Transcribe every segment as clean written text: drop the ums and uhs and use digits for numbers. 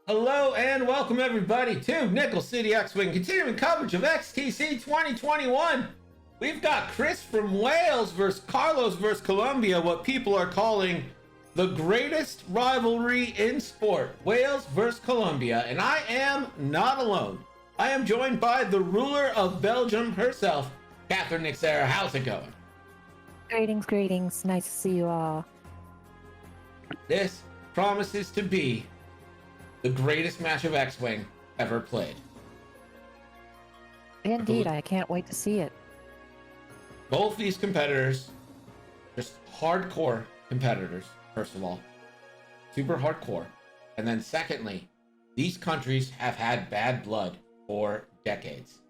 Hello and welcome everybody to Nickel City X-Wing, continuing coverage of XTC 2021. We've got Chris from Wales versus Carlos versus Colombia, what people are calling the greatest rivalry in sport, Wales versus Colombia. And I am not alone. I am joined by the ruler of Belgium herself, Catherine Nixera. How's it going? Greetings, greetings. Nice to see you all. This promises to be the greatest match of X-Wing ever played. Indeed, I can't wait to see it. Both these competitors, just hardcore competitors, first of all. Super hardcore. And then secondly, these countries have had bad blood for decades.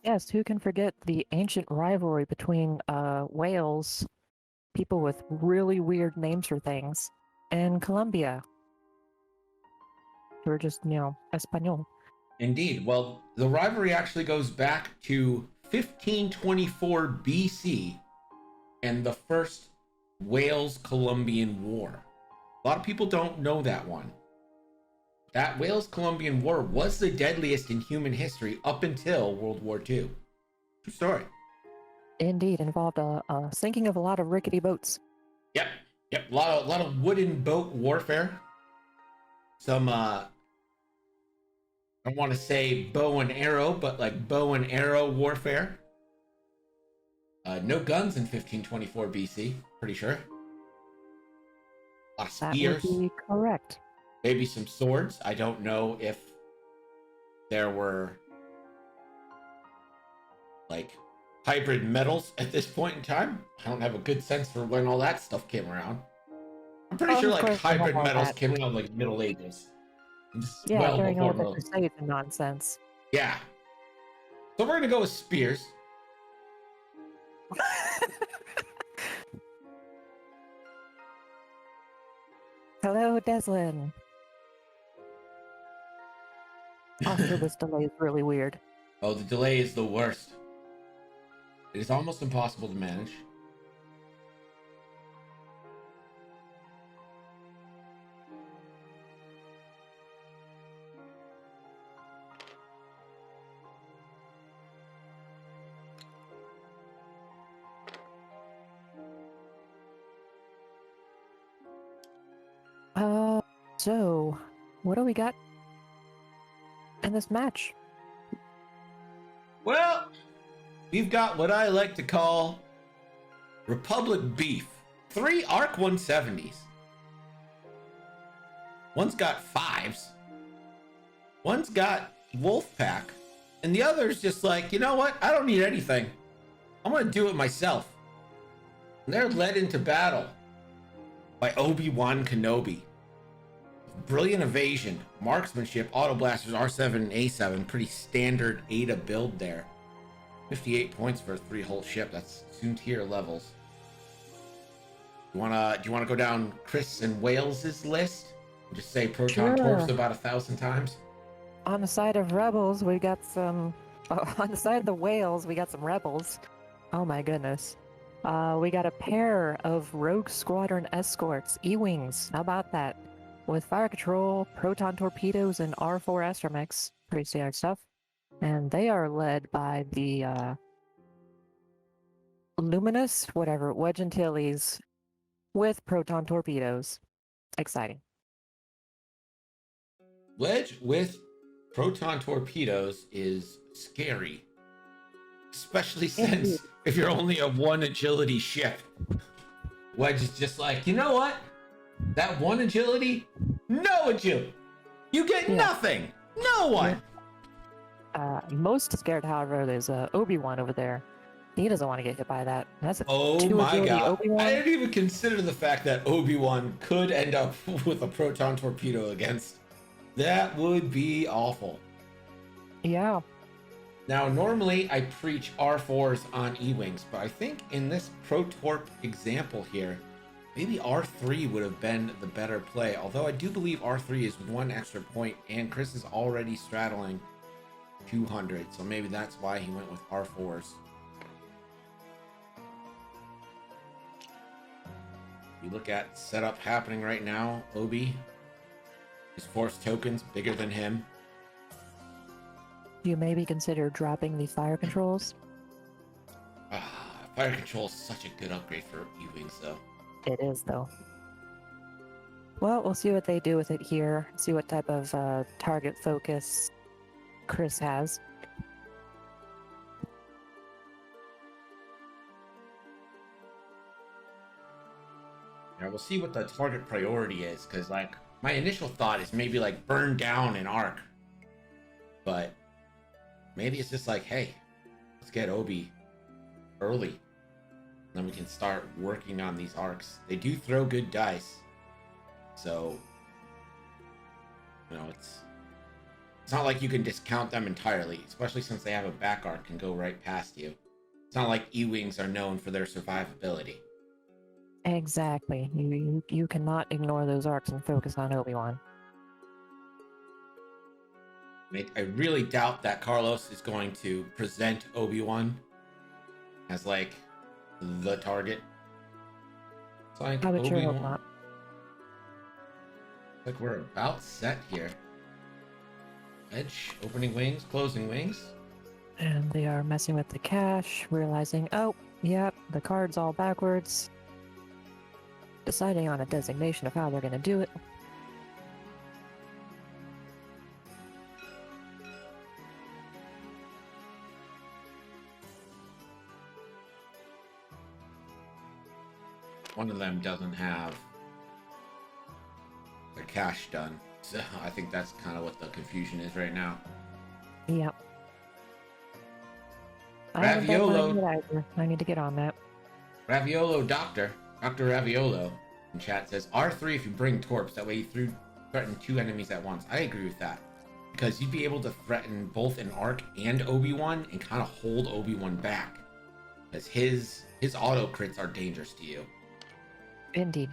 Yes, who can forget the ancient rivalry between Wales, people with really weird names for things, and Colombia, who are just, Espanol. Indeed. Well, the rivalry actually goes back to 1524 BC and the first Wales-Colombian War. A lot of people don't know that one. That Wales-Colombian War was the deadliest in human history up until World War II. True story. Indeed, involved a sinking of a lot of rickety boats. Yep. A lot of wooden boat warfare. Some I don't want to say bow and arrow, but like bow and arrow warfare. No guns in 1524 BC, pretty sure. A lot of spears. That would be correct. Maybe some swords. I don't know if there were like hybrid metals at this point in time. I don't have a good sense for when all that stuff came around. I'm pretty sure like hybrid metals came around like Middle Ages. Yeah, well during all the before Crusades and nonsense. Yeah. So we're gonna go with spears. Hello, Deslin. Also, this delay is really weird. Oh, the delay is the worst. It is almost impossible to manage. So, what do we got in this match? Well, we've got what I like to call Republic Beef. 3 ARC 170s. One's got 5s. One's got Wolfpack. And the other's just like, you know what? I don't need anything. I'm going to do it myself. And they're led into battle by Obi-Wan Kenobi. Brilliant evasion, marksmanship, auto blasters, R7 and A7, pretty standard Ada build there. 58 points for a 3-hull ship. That's 2 tier levels. Do you wanna go down Chris and Wales's list? And just say proton torps about 1,000 times. On the side of rebels, we got some. On the side of the Wales, we got some rebels. Oh my goodness. We got a pair of Rogue Squadron escorts, E-wings. How about that? With fire control, proton torpedoes, and R4 astromechs. Pretty standard stuff. And they are led by the Luminous, whatever, Wedge Antilles with proton torpedoes. Exciting. Wedge with proton torpedoes is scary. Especially since if you're only a 1 agility ship. Wedge is just like, you know what? That 1 agility, no agility. You get nothing. No one. Most scared, however, there's Obi-Wan over there. He doesn't want to get hit by that. That's a oh my god. Obi-Wan. I didn't even consider the fact that Obi-Wan could end up with a proton torpedo against. That would be awful. Yeah. Now, normally I preach R4s on E-wings, but I think in this Pro-Torp example here, maybe R3 would have been the better play, although I do believe R3 is 1 extra point, and Chris is already straddling 200, so maybe that's why he went with R4s. You look at setup happening right now, Obi His force tokens bigger than him. You maybe consider dropping the fire controls. Fire control is such a good upgrade for E-Wings, though. It is, though. Well, we'll see what they do with it here. See what type of target focus Chris has. Yeah, we'll see what the target priority is, because, like, my initial thought is maybe, like, burn down an arc. But maybe it's just like, hey, let's get Obi early. Then we can start working on these arcs. They do throw good dice. So, you know, it's not like you can discount them entirely, especially since they have a back arc and go right past you. It's not like E-Wings are known for their survivability. Exactly. You cannot ignore those arcs and focus on Obi-Wan. I really doubt that Carlos is going to present Obi-Wan as, like, the target. It's like I would sure hope Obi-Wan. not. Like we're about set here. Edge, opening wings, closing wings. And they are messing with the cache, realizing, oh, yep, the card's all backwards. Deciding on a designation of how they're going to do it. One of them doesn't have the cache done. So I think that's kind of what the confusion is right now. Yep. I haven't done Raviolo. mine yet either. I need to get on that. Raviolo Dr. Raviolo in chat says R3 if you bring torps. That way you threaten 2 enemies at once. I agree with that. Because you'd be able to threaten both an Arc and Obi-Wan and kind of hold Obi-Wan back. Because his auto crits are dangerous to you. Indeed.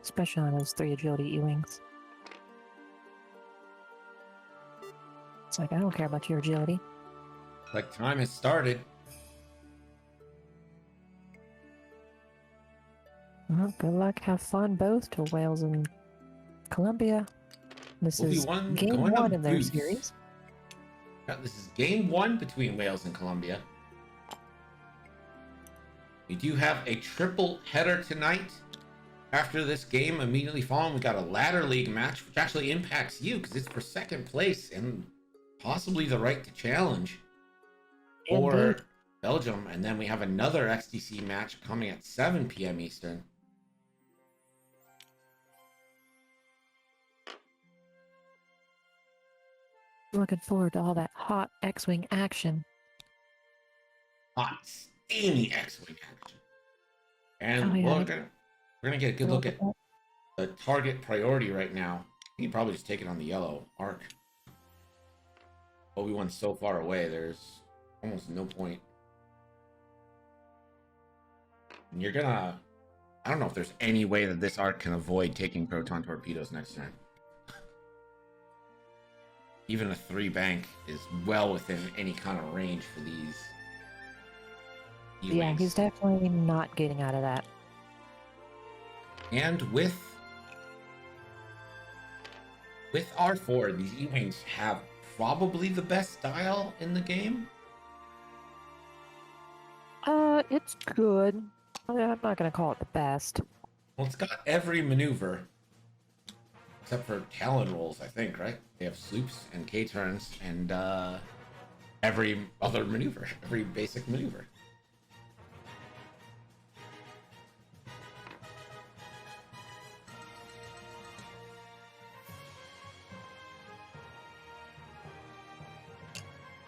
Especially on those 3 agility E-Wings. It's like, I don't care about your agility. Like, time has started. Well, good luck, have fun both to Wales and Colombia. This is Obi-Wan game going to 1 in their boost. series. Yeah, this is game 1 between Wales and Colombia. We do have a triple header tonight. After this game, immediately following, we got a ladder league match, which actually impacts you because it's for second place and possibly the right to challenge for Indeed. Belgium. And then we have another XTC match coming at 7 p.m. Eastern. Looking forward to all that hot X-Wing action. Hot, steamy X-Wing action. And Oh, yeah. we're gonna get a good look at the target priority right now. You can probably just take it on the yellow arc. Obi-Wan's so far away, there's almost no point. And you're gonna... I don't know if there's any way that this arc can avoid taking proton torpedoes next turn. Even a 3 bank is well within any kind of range for these E-Wings. Yeah, he's definitely not getting out of that. And with R4, these E-Wings have probably the best style in the game. It's good. I'm not gonna call it the best. Well, it's got every maneuver except for Talon rolls, I think, right? They have sloops and K-turns and every other maneuver, every basic maneuver.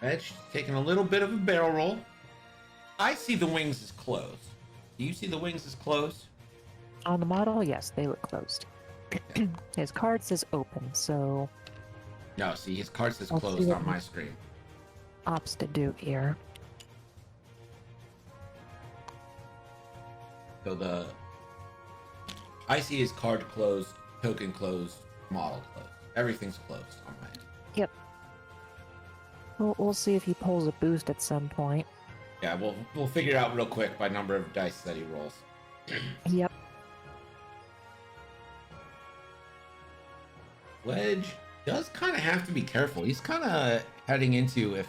Edge taking a little bit of a barrel roll. I see the wings as closed. Do you see the wings as closed? On the model, yes, they look closed. His card says open, so No, see, his card says I'll see closed what on my screen. opts to do here. So I see his card closed, token closed, model closed. Everything's closed on my end. Yep. We'll see if he pulls a boost at some point. Yeah, we'll figure it out real quick by number of dice that he rolls. Yep. Wedge does kind of have to be careful. He's kind of heading into if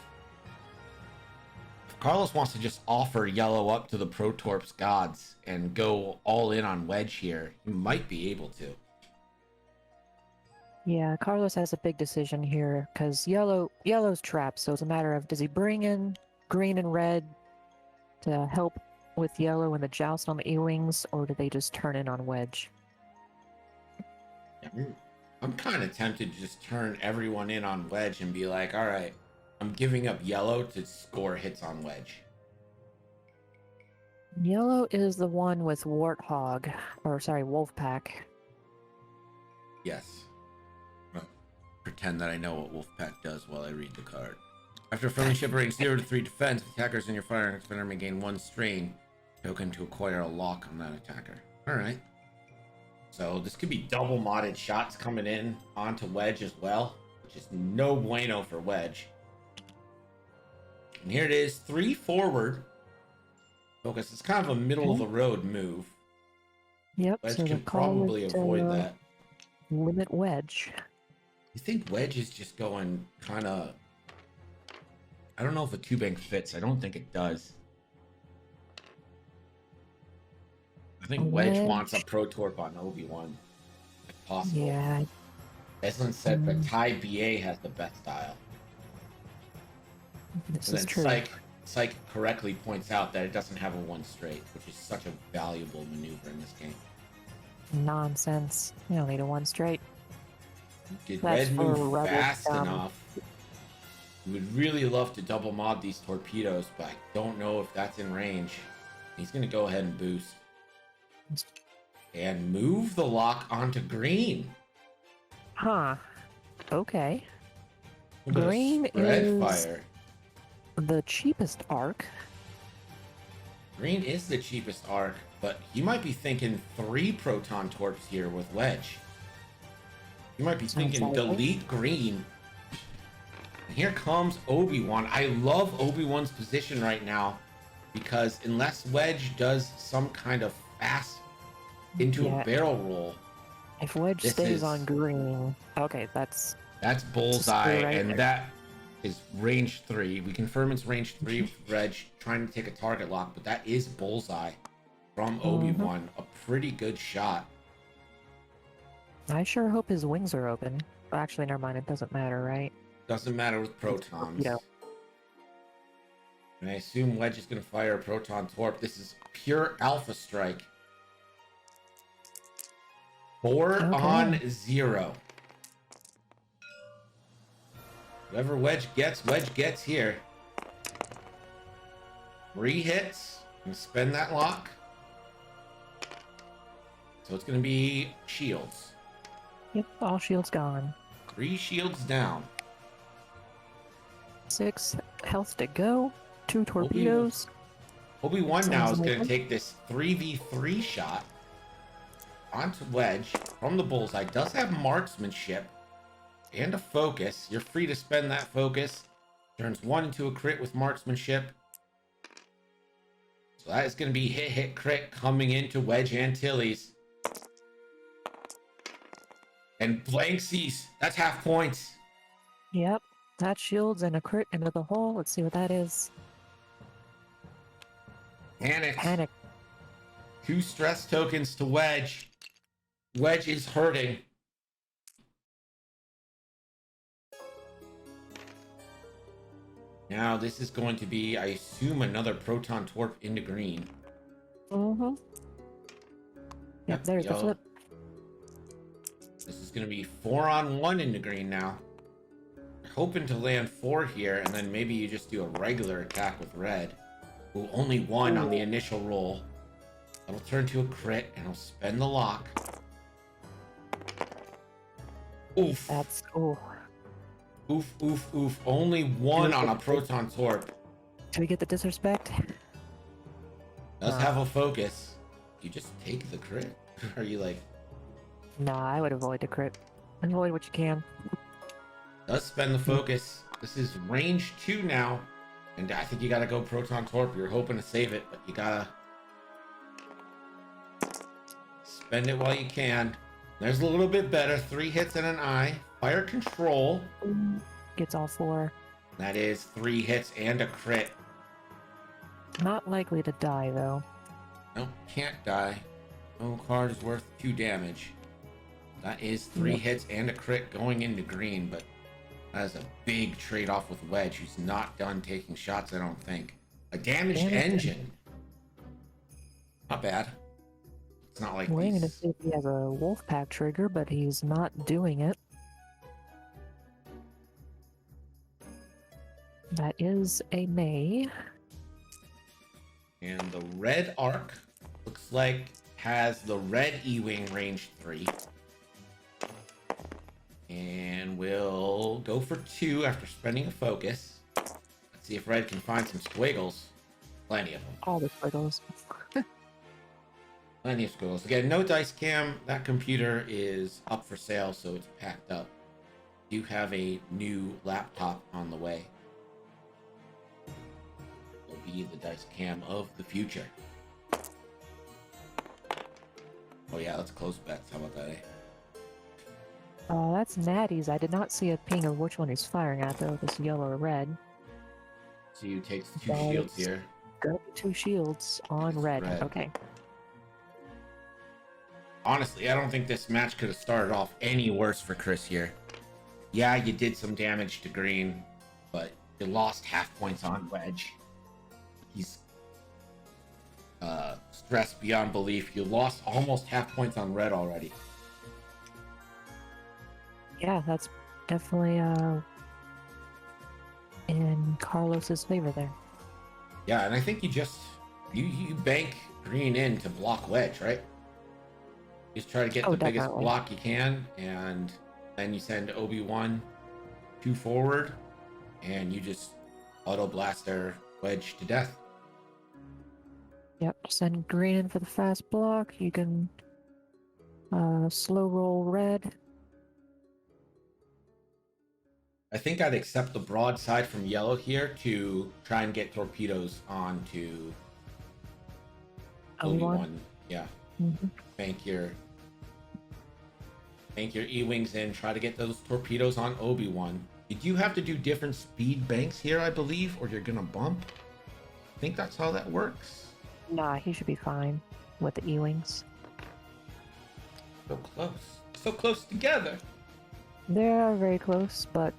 Carlos wants to just offer yellow up to the Protorp's gods and go all in on Wedge here, he might be able to. Yeah, Carlos has a big decision here because yellow's trapped, so it's a matter of does he bring in green and red to help with yellow and the joust on the E-wings, or do they just turn in on Wedge? I'm kind of tempted to just turn everyone in on Wedge and be like, all right, I'm giving up yellow to score hits on Wedge. Yellow is the one with Warthog, or sorry, Wolfpack. Yes. Pretend that I know what Wolfpack does while I read the card. After friendly ship range 0 to 3 defense, attackers in your firing defender may gain 1 strain token to acquire a lock on that attacker. Alright. So this could be double modded shots coming in onto Wedge as well, which is no bueno for Wedge. And here it is, 3 forward. Focus. It's kind of a middle of the road move. Yep, Wedge so can probably avoid that. Limit Wedge. You think Wedge is just going kind of... I don't know if a 2-bank fits. I don't think it does. I think Wedge wants a Protorp on Obi-Wan, if possible. Yeah. Eslin said that Ty BA has the best style. This And is then true. Psych correctly points out that it doesn't have a 1 straight, which is such a valuable maneuver in this game. Nonsense. You don't need a 1 straight. Did That's Red for move Rebel fast scum. enough? We would really love to double mod these torpedoes, but I don't know if that's in range. He's going to go ahead and boost. And move the lock onto green. Huh. Okay. Look at the Green spread is fire. the cheapest arc. Green is the cheapest arc, but he might be thinking 3 proton torps here with Wedge. You might be thinking likely. delete green. And here comes Obi-Wan. I love Obi-Wan's position right now because unless Wedge does some kind of fast into a barrel roll, If Wedge This stays is- on green, okay, that's that's bullseye, right and there. that is range 3. We confirm it's range 3 with Wedge trying to take a target lock, but that is bullseye from Obi-Wan. A pretty good shot. I sure hope his wings are open. Actually, never mind. It doesn't matter, right? Doesn't matter with protons. Yeah. And I assume Wedge is going to fire a proton torp. This is pure alpha strike. 4 on 0. Whatever Wedge gets here. 3 hits. And spend that lock. So it's going to be shields. Yep, all shields gone. 3 shields down. 6 health to go. 2 torpedoes. Obi-Wan now is Sounds going to like take this 3v3 shot onto Wedge from the bullseye. Does have marksmanship and a focus. You're free to spend that focus. Turns 1 into a crit with marksmanship. So that is going to be hit, crit coming into Wedge Antilles. And blank seas. That's half points. Yep, that shields and a crit into the hole. Let's see what that is. Panic. 2 stress tokens to Wedge. Wedge is hurting. Now this is going to be, I assume, another proton torp into green. Mm-hmm. Yep, there's the yellow. flip. This is going to be 4 on 1 into green now. Hoping to land 4 here, and then maybe you just do a regular attack with red. Ooh, only 1 on the initial roll. That'll turn to a crit, and he'll spend the lock. Oof. That's oh. Oof. Only 1 on a proton torp. Do we get the disrespect? Does have a focus. You just take the crit. Are you like... Nah, I would avoid the crit. Avoid what you can. Does spend the focus. This is range 2 now. And I think you gotta go proton torp. You're hoping to save it, but you gotta spend it while you can. There's a little bit better. 3 hits and an eye. Fire control. Gets all 4. That is 3 hits and a crit. Not likely to die, though. Nope, can't die. No card is worth 2 damage. That is 3 hits and a crit going into green, but that is a big trade-off with Wedge, who's not done taking shots, I don't think. A damaged engine. Not bad. It's not like Waiting to these... see if he has a wolf pack trigger, but he's not doing it. That is a May. And the red arc looks like has the red E-Wing range 3. And we'll go for 2 after spending a focus. Let's see if red can find some squiggles. Plenty of them. All the squiggles. Plenty of squiggles. Again, no dice cam. That computer is up for sale, so it's packed up. You have a new laptop on the way. Will be the dice cam of the future. Oh yeah, let's close bets. How about that, eh? That's Natty's. I did not see a ping of which one he's firing at, though, if it's yellow or red. So you take 2 shields here. Go 2 shields on red. Red. Okay. Honestly, I don't think this match could have started off any worse for Chris here. Yeah, you did some damage to green, but you lost half points on Wedge. He's stressed beyond belief. You lost almost half points on red already. Yeah, that's definitely in Carlos's favor there. Yeah, and I think you bank green in to block Wedge, right? Just try to get the biggest block you can, and then you send Obi-Wan 2 forward, and you just auto blast their Wedge to death. Yep, send green in for the fast block. You can slow roll red. I think I'd accept the broadside from yellow here to try and get torpedoes onto Obi-Wan. Yeah. Mm-hmm. Bank your E-Wings in, try to get those torpedoes on Obi-Wan. You do have to do different speed banks here, I believe, or you're gonna bump. I think that's how that works. Nah, he should be fine with the E-Wings. So close. So close together. They're very close, but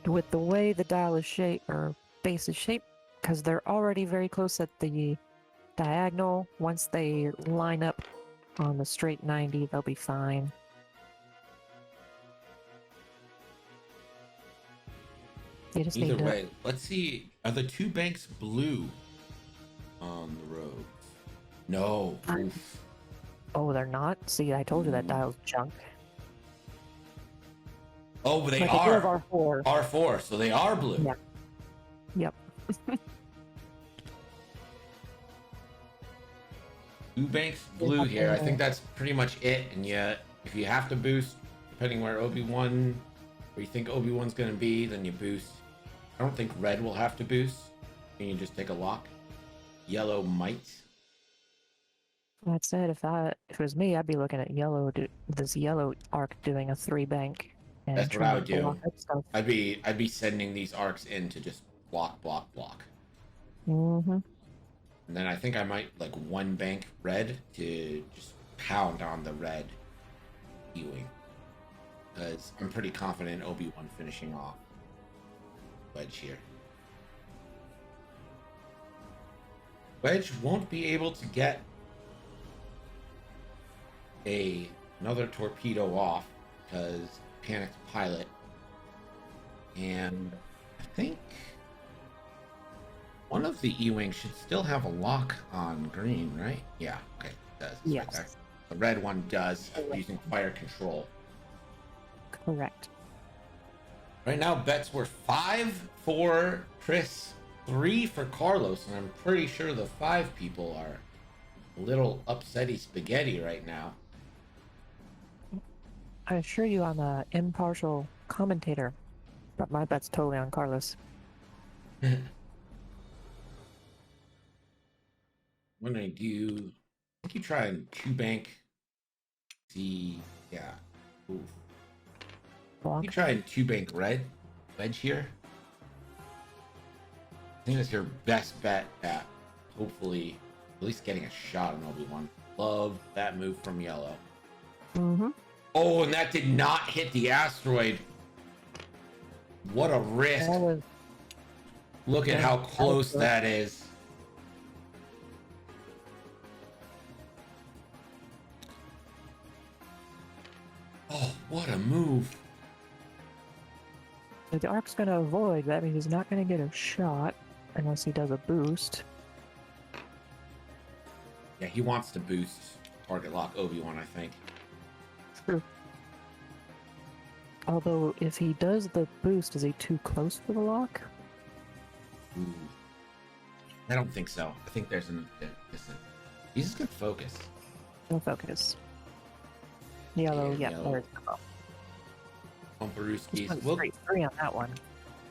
with the way the dial is shaped, or base is shaped, because they're already very close at the diagonal, once they line up on the straight 90, they'll be fine. You just Either need way, let's see. Are the 2 banks blue on the roads? No. Oof. Oh, they're not? See, I told you that dial's junk. Oh, but they But are. They have R4. R4, so they are blue. Yeah. Yep. 2 banks blue here. I think that's pretty much it. And yet, if you have to boost, depending where Obi-Wan, where you think Obi-Wan's going to be, then you boost. I don't think red will have to boost. Can you just take a lock? Yellow might. That said, if it was me, I'd be looking at this yellow arc doing a 3 bank. And That's what I would do. Stuff. I'd be sending these arcs in to just block. Mm-hmm. And then I think I might like 1 bank red to just pound on the red E-Wing. Because I'm pretty confident Obi-Wan finishing off Wedge here. Wedge won't be able to get another torpedo off because panicked pilot. And I think one of the E-Wings should still have a lock on green, right? Yeah, okay, it does. It's yes. right there. The red one does, using fire control. Correct. Right now, bets were 5 for Chris, 3 for Carlos, and I'm pretty sure the 5 people are a little upsetty spaghetti right now. I assure you I'm an impartial commentator, but my bet's totally on Carlos. When I think you try and 2 bank See, yeah. Oof. Block. You try and two bank red wedge here. I think that's your best bet at hopefully at least getting a shot on Obi-Wan. Love that move from yellow. Mm-hmm. Oh, and that did not hit the asteroid. What a risk. Look at how close that is. Oh, what a move. The arc's gonna avoid. That means he's not gonna get a shot unless he does a boost. Yeah, he wants to boost target lock Obi-Wan, I think. True. Although, if he does the boost, is he too close for the lock? Ooh. I don't think so. I think there's an distance. He's just gonna focus. No focus. Yellow, yeah. Yellow. There's the Bumperooskies. We'll straight 3 on that one.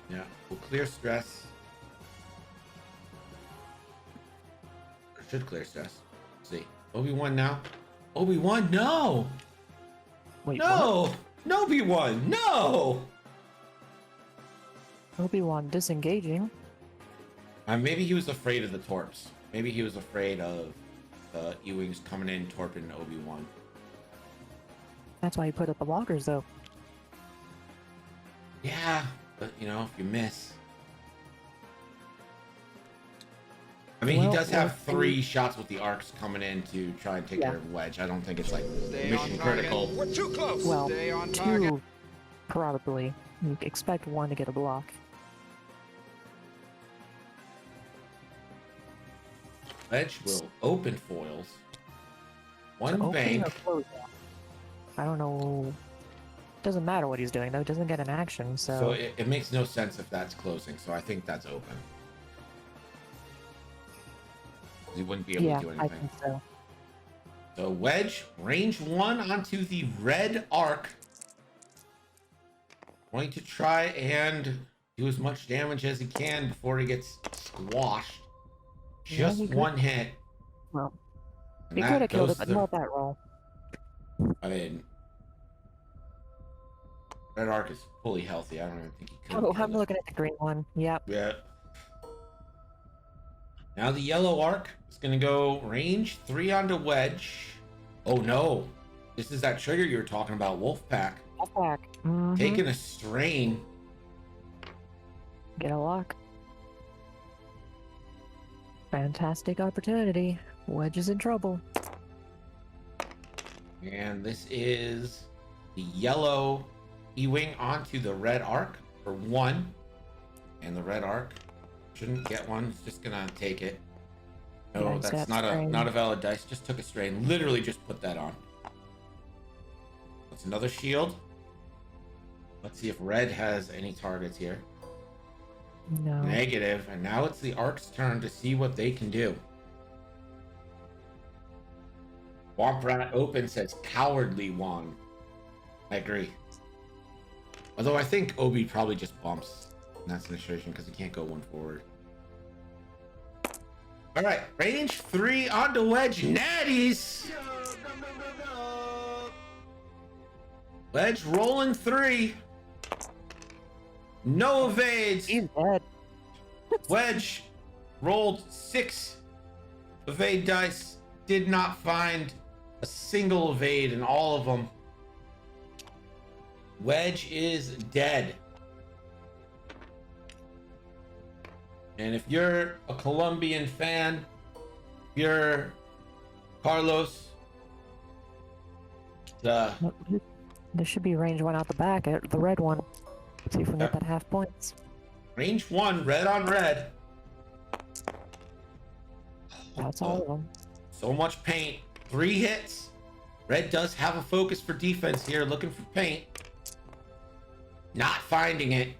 Yeah, we'll clear stress. Or should clear stress. Let's see. Obi-Wan now. Obi-Wan, no! Wait, No! No, Obi-Wan, no! what? Obi-Wan disengaging. Maybe he was afraid of the torps. Maybe he was afraid of the E-Wings coming in, torping Obi-Wan. That's why he put up the blockers, though. Yeah, but you know, if you miss. I mean, Well, he does have well, 3 shots with the arcs coming in to try and take care of Wedge. I don't think it's like mission critical. We're too close. Well, Stay on target. 2 probably. You expect 1 to get a block. Wedge will open foils. One Opening bank. or closing? I don't know. Doesn't matter what he's doing though. He doesn't get an action, So so. it makes no sense if that's closing. So I think that's open. He wouldn't be able Yeah, to do I anything. think so. So Wedge, range 1 onto the red arc. Going to try and do as much damage as he can before he gets squashed. Yeah, Just he could. 1 hit. Well, and he that could have killed goes it, but to- not that roll. I mean, red arc is fully healthy. I don't even think he could. Oh, kill I'm it. looking at the green one. Yep. Yeah. Now the yellow arc is going to go range 3 onto Wedge. Oh no. This is that trigger you were talking about, Wolfpack. Back. Mhm. Taking a strain. Get a lock. Fantastic opportunity. Wedge is in trouble. And this is the yellow E-Wing onto the red arc for 1. And the red arc shouldn't get one. It's just going to take it. No, Yeah, he's that's got not strain. a valid dice. Just took a strain. Literally just put that on. That's another shield. Let's see if red has any targets here. No. Negative. And now it's the arc's turn to see what they can do. Womp Rat Open says cowardly one. I agree. Although I think Obi probably just bumps in that situation because he can't go 1 forward. All right, range 3 onto Wedge. Natties. Wedge rolling 3. No evades. He's dead. Wedge rolled 6 evade dice. Did not find a single evade in all of them. Wedge is dead. And if you're a Colombian fan, you're Carlos. There should be range 1 out the back, the red one. See if we can get that half points. Range 1, red on red. That's all of them. So much paint. 3 hits. Red does have a focus for defense here, looking for paint. Not finding it.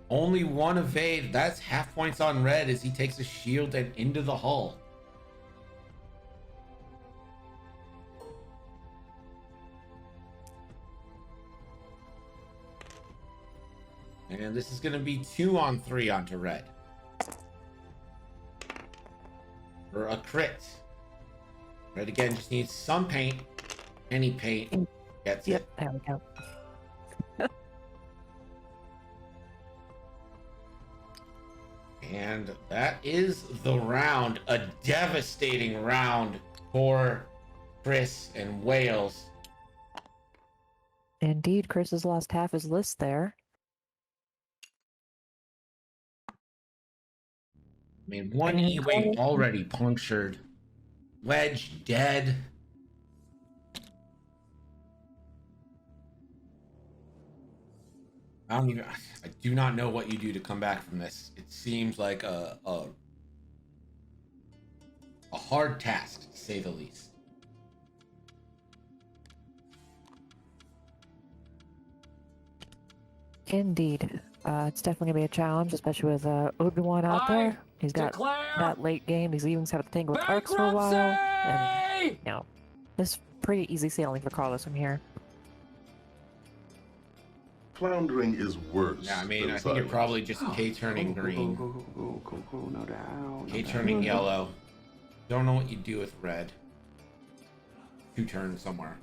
Only 1 evade. That's half points on red as he takes a shield and into the hull. And this is going to be 2 on 3 onto red. For a crit. Red again just needs some paint. Any paint gets Yep, it. there we go. And that is the round. A devastating round for Chris and Wales. Indeed, Chris has lost half his list there. I mean, one And E-Wing already punctured. Wedge dead. I do not know what you do to come back from this. It seems like a hard task, to say the least. Indeed. It's definitely gonna be a challenge, especially with Obi-Wan out there. He's got that late game. These Ewings have to tangle with arcs for a while. And, you know, it's pretty easy sailing for Carlos from here. Floundering is worse. Yeah, I mean, than I think you're silence. probably just K-turning green, K-turning yellow. Don't know what you do with red. Two turns somewhere.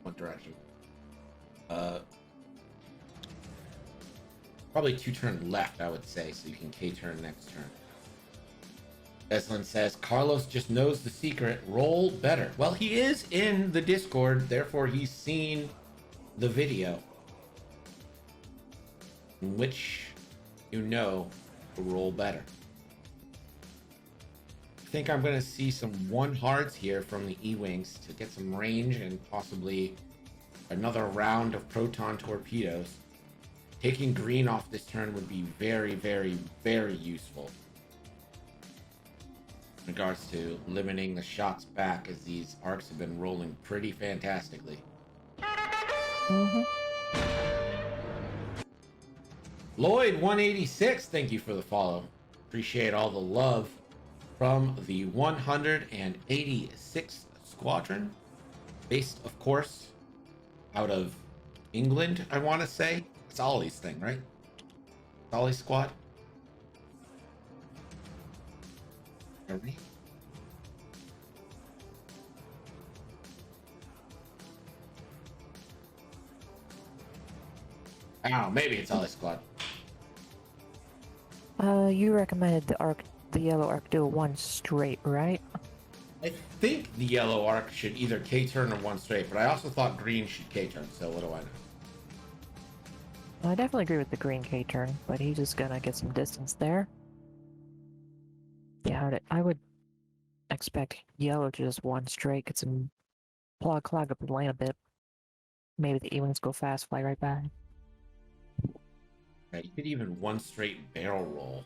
What direction? Probably two turn left, I would say, so you can K-turn next turn. Beslin says, Carlos just knows the secret. Roll better. Well, he is in the Discord, therefore he's seen the video in which you know to roll better. I think I'm going to see some 1 hearts here from the E-Wings to get some range and possibly another round of proton torpedoes. Taking green off this turn would be very, very, very useful in regards to limiting the shots back, as these arcs have been rolling pretty fantastically. Lloyd 186, thank you for the follow. Appreciate all the love from the 186th Squadron, based, of course, out of England, I want to say. It's Ollie's thing, right? Ollie's squad. Are we? I don't know. Maybe it's Ollie's squad. You recommended the yellow arc do a 1 straight, right? I think the yellow arc should either K-turn or 1 straight, but I also thought green should K-turn, so what do I know? I definitely agree with the green K-turn, but he's just gonna get some distance there. Yeah, I would expect yellow to just 1 straight, get some clog up the lane a bit. Maybe the E-Wings go fast, fly right back. Yeah, you could even 1 straight barrel roll.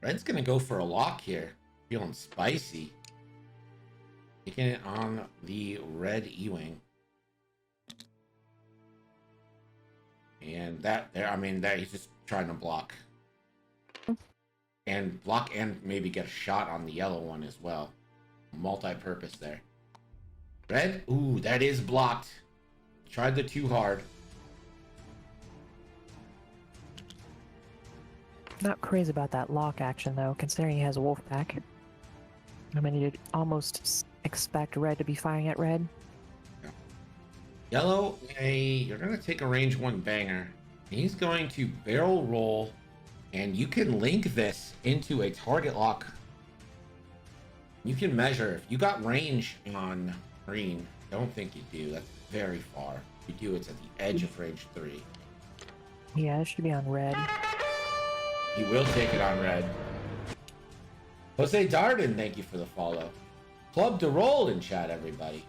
Red's gonna go for a lock here. Feeling spicy. Taking it on the red E-Wing. And that there, I mean, that he's just trying to block. And block and maybe get a shot on the yellow one as well. Multi-purpose there. Red? Ooh, that is blocked. Tried the too hard. Not crazy about that lock action, though, considering he has a wolf pack. I mean, you'd almost expect red to be firing at red. Yellow, you're going to take a range 1 banger. He's going to barrel roll, and you can link this into a target lock. You can measure. If you got range on green, don't think you do. That's very far. If you do, it's at the edge of range 3. Yeah, it should be on red. He will take it on red. Jose Darden, thank you for the follow. Club to roll in chat, everybody.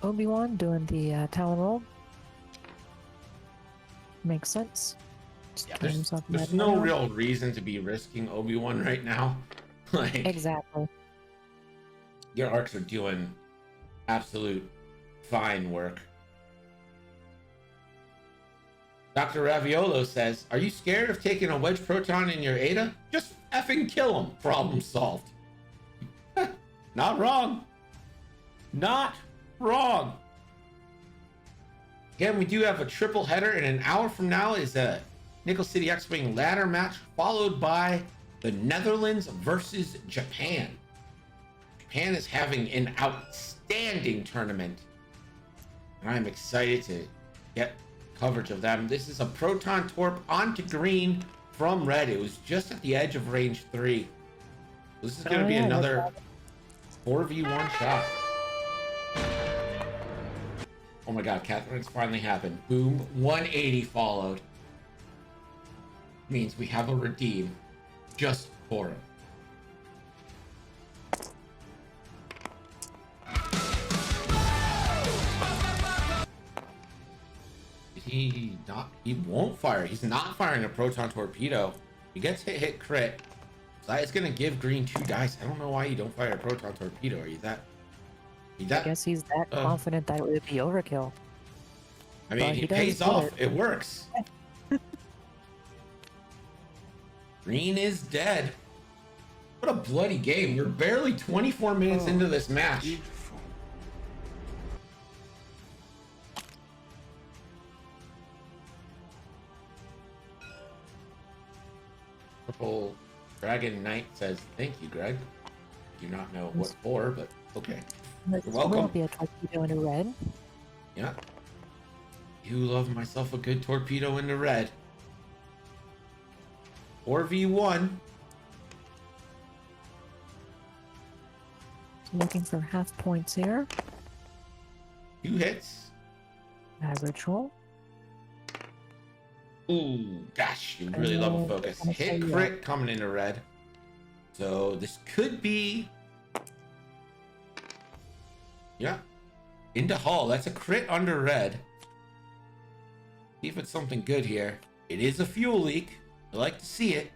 Obi-Wan doing the Talon roll. Makes sense. Yeah, there's no real reason to be risking Obi-Wan right now. Like, Exactly. your arcs are doing absolute fine work. Dr. Raviolo says, are you scared of taking a wedge proton in your Ada? Just effing kill him. Problem solved. Not wrong. Not wrong. Again, we do have a triple header, and an hour from now is a Nickel City X-Wing ladder match, followed by the Netherlands versus Japan. Japan is having an outstanding tournament, and I'm excited to get coverage of them. This is a Proton Torp onto green from red. It was just at the edge of range 3. This is going to be another 4v1 shot. Oh my god, Catherine's finally happened. Boom, 180 followed. Means we have a redeem just for it. He won't fire. He's not firing a proton torpedo. He gets hit crit. So it's gonna give green 2 dice. I don't know why you don't fire a proton torpedo. Are you that I guess he's that confident that it would be overkill. I mean, it pays off. It works. Green is dead. What a bloody game. We're barely 24 minutes into this match. Purple Dragon Knight says, thank you, Greg. I do not know what for, but okay. You're welcome. Will be a torpedo in a red. Yeah. You love myself a good torpedo in the red. 4v1. Looking for half points here. 2 hits. Average roll. Ooh, gosh, you really love a focus. Hit crit coming into red. So this could be... Yeah. Into hull. That's a crit under red. See if it's something good here. It is a fuel leak. I like to see it.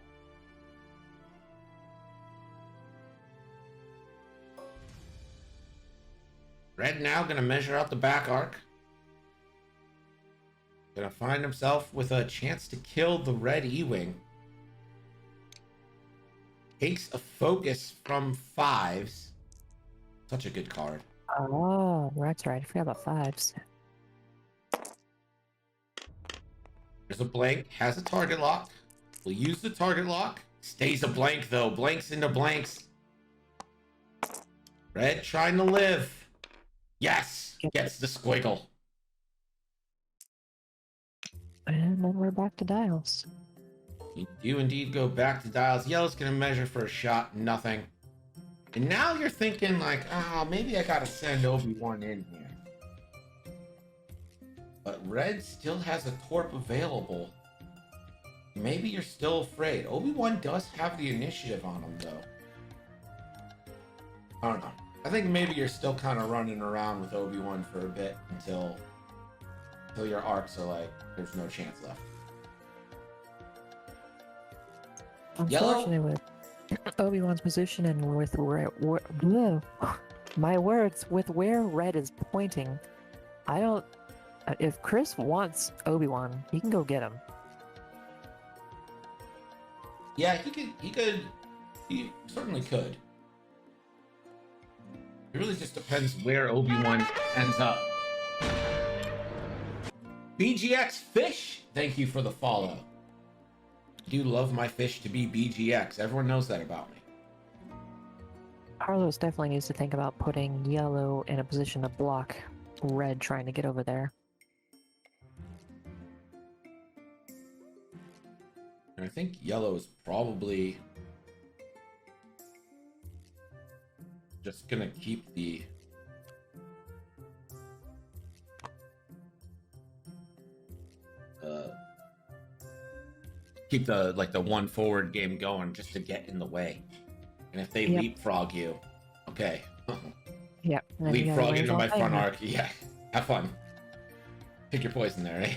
Red now gonna measure out the back arc. Gonna find himself with a chance to kill the red E-Wing. Takes a focus from 5s. Such a good card. Oh, that's right. I forgot about 5s. There's a blank, has a target lock. We'll use the target lock. Stays a blank though. Blanks into blanks. Red trying to live. Yes! Gets the squiggle. And then we're back to dials. You do indeed go back to dials. Yellow's gonna measure for a shot. Nothing. And now you're thinking like, oh, maybe I gotta send Obi-Wan in here. But red still has a torp available. Maybe you're still afraid. Obi-Wan does have the initiative on him, though. I don't know. I think maybe you're still kind of running around with Obi-Wan for a bit until your arcs are like, there's no chance left. Unfortunately, with Obi-Wan's position and with my words, with where red is pointing, I don't... If Chris wants Obi-Wan, he can go get him. Yeah, he certainly could. It really just depends where Obi-Wan ends up. BGX Fish, thank you for the follow. I do love my fish to be BGX. Everyone knows that about me. Carlos definitely needs to think about putting yellow in a position to block red trying to get over there. And I think yellow is probably just gonna keep the the one forward game going just to get in the way. And if they leapfrog you, okay. Yeah. Leapfrog into my front arc. Yeah. Have fun. Pick your poison there, eh?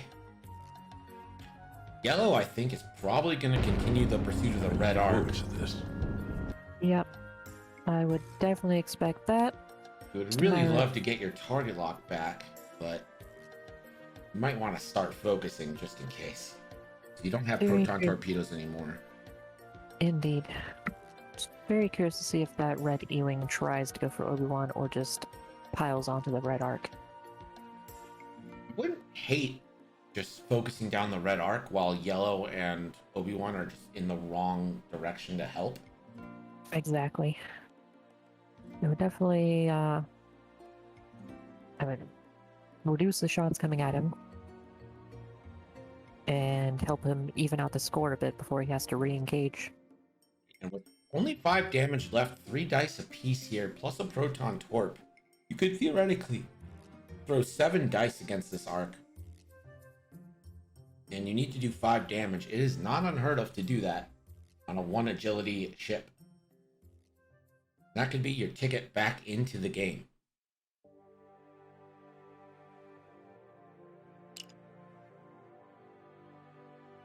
Yellow, I think, is probably going to continue the pursuit of the red arc. Yep. I would definitely expect that. You would really love to get your target lock back, but you might want to start focusing just in case. So you don't have proton torpedoes anymore. Indeed. Just very curious to see if that red E-Wing tries to go for Obi-Wan or just piles onto the red arc. I wouldn't hate just focusing down the red arc while Yellow and Obi-Wan are just in the wrong direction to help. Exactly. It would definitely, I would reduce the shots coming at him and help him even out the score a bit before he has to re-engage. And with only 5 damage left, 3 dice apiece here, plus a proton torp, you could theoretically throw 7 dice against this arc. And you need to do 5 damage. It is not unheard of to do that on a 1 agility ship. That could be your ticket back into the game.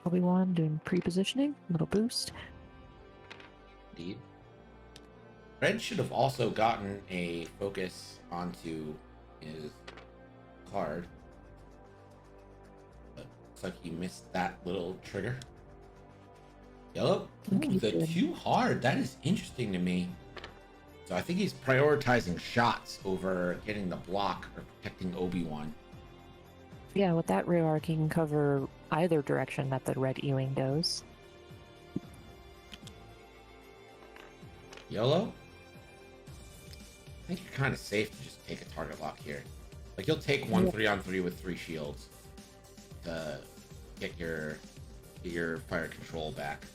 Obi-Wan doing pre-positioning, little boost. Indeed. Red should have also gotten a focus onto his card. But looks like he missed that little trigger. Yellow? Ooh, the too hard. That is interesting to me. So I think he's prioritizing shots over getting the block or protecting Obi-Wan. Yeah, with that rear arc, he can cover either direction that the red Ewing goes. Yellow? I think you're kind of safe to just take a target lock here. Like, you'll take one 3-on-3 with 3 shields to get your fire control back.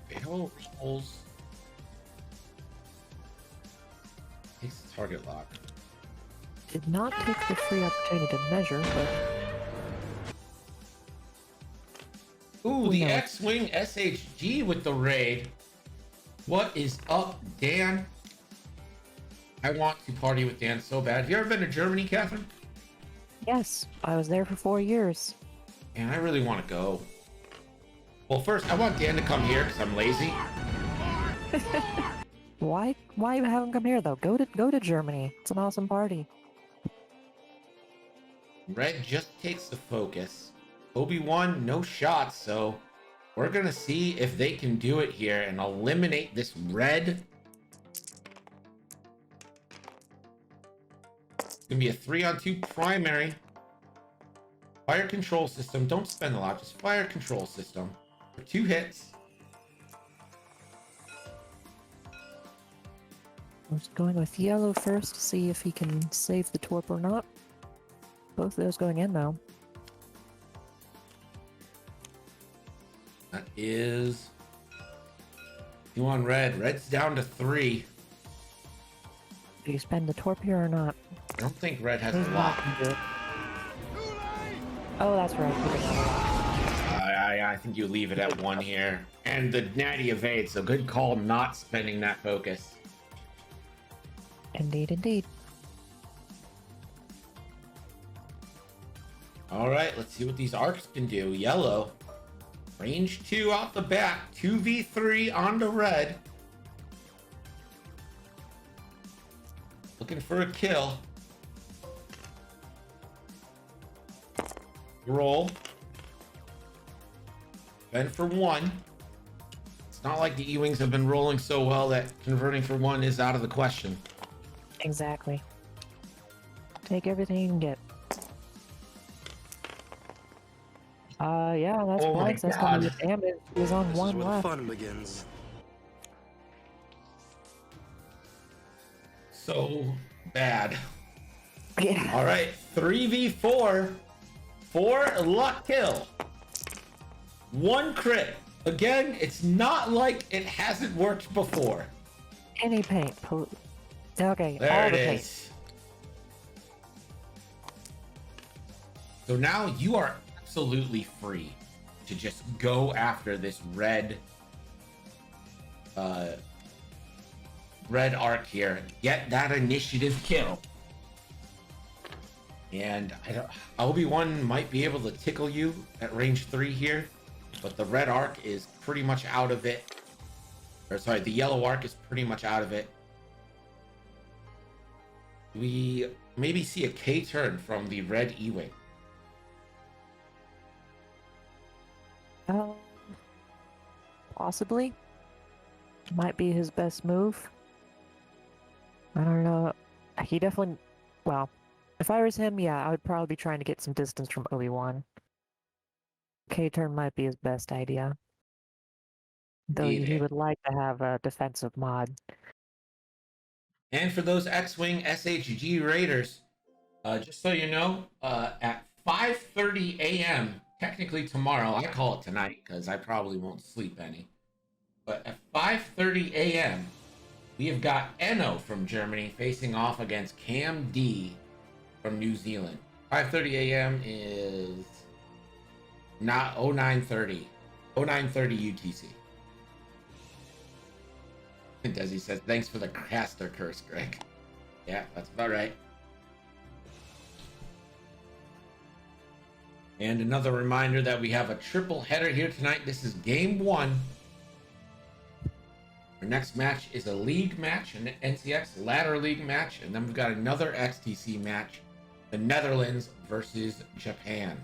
Barrel rolls. Takes the target lock. Did not take the free opportunity to measure, but... Ooh, the X-Wing SHG with the raid. What is up, Dan? I want to party with Dan so bad. Have you ever been to Germany, Catherine? Yes, I was there for 4 years. And I really want to go. Well, first, I want Dan to come here because I'm lazy. Why have him come here though? Go to Germany. It's an awesome party. Red just takes the focus. Obi-Wan, no shots, so we're gonna see if they can do it here and eliminate this red. It's gonna be a 3-on-2 primary. Fire control system. Don't spend a lot, just fire control system. For 2 hits. I'm just going with Yellow first to see if he can save the torp or not. Both of those going in though. That is 2 on Red. Red's down to 3. Do you spend the torp here or not? I don't think Red has He's a not lock. gonna do it. Oh, that's right. He doesn't have a lock. I think you leave it at 1 here. And the natty evade, so good call not spending that focus. Indeed, indeed. All right, let's see what these arcs can do. Yellow, range 2 out the back, 2v3 onto Red. Looking for a kill. Roll. Bend for 1. It's not like the E-Wings have been rolling so well that converting for 1 is out of the question. Exactly. Take everything you can get. Yeah, that's Oh my blanks. That's gonna be God. damage. He's on This is 1 where left. the fun begins. So bad. Yeah. All right, 3v4. 4 luck kill. 1 crit. Again, it's not like it hasn't worked before. Any paint, please. Okay, There all it the paint. is. So now you are absolutely free to just go after this red arc here. Get that initiative kill. And Obi-Wan might be able to tickle you at range 3 here, but the red arc is pretty much out of it. Or sorry, the yellow arc is pretty much out of it. We maybe see a K-turn from the red E-Wing. possibly. Might be his best move. I don't know. He definitely. Well, if I was him, yeah, I would probably be trying to get some distance from Obi-Wan. K-turn might be his best idea. Though Indeed. he would like to have a defensive mod. And for those X-Wing SHG Raiders, just so you know, at 5:30 a.m., technically tomorrow, I call it tonight because I probably won't sleep any. But at 5:30 a.m., we have got Eno from Germany facing off against Cam D from New Zealand. 5:30 a.m. is not 09:30. 09:30 UTC. And Desi says, thanks for the caster curse, Greg. Yeah, that's about right. And another reminder that we have a triple header here tonight. This is game 1. Our next match is a league match, an NCX ladder league match, and then we've got another XTC match, the Netherlands versus Japan.